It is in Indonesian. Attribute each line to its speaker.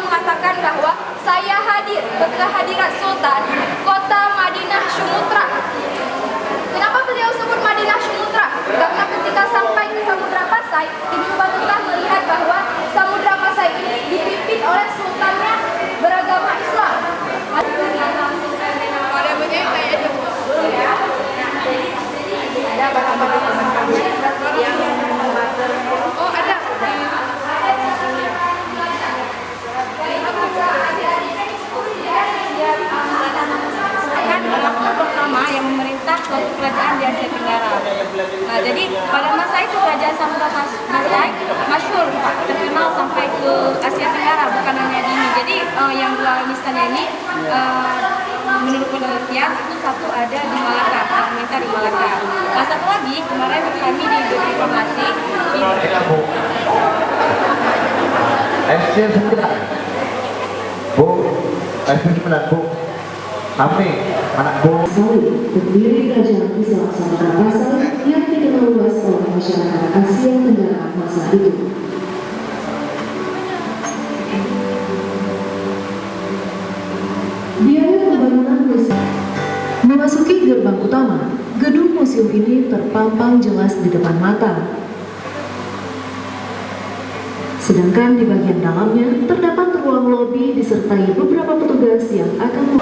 Speaker 1: mengatakan bahwa saya hadir ke kehadiran Sultan kota Madinah Sumutra. Kenapa beliau sebut Madinah Sumutra? Karena ketika sampai ke Samudra Pasai, Ibnu Battulah melihat bahwa Samudra Pasai ini dipimpin oleh sultannya beragama Islam. Ada barang-barang oh ada. Kan makhluk pertama yang memerintah suatu kerajaan di Asia Tenggara. Nah, jadi pada masa itu Kerajaan Samudra Pasai masyhur, Pak, terkenal sampai ke Asia Tenggara, bukan hanya di ini. Jadi yang dua misalnya ini menurut penelitian itu satu ada di Malaka, fragmenta di Malaka. Nah, satu lagi kemarin kami diberi informasi
Speaker 2: Bu, Bu, kami anak Bu.
Speaker 3: Pendiri Kerajaan Islam Samudra Pasai yang dikenal luas oleh masyarakat Asia Tenggara masa itu. Biaya pembangunan museum. Memasuki gerbang utama, gedung museum ini terpampang jelas di depan mata. Sedangkan di bagian dalamnya terdapat ruang lobi disertai beberapa petugas yang akan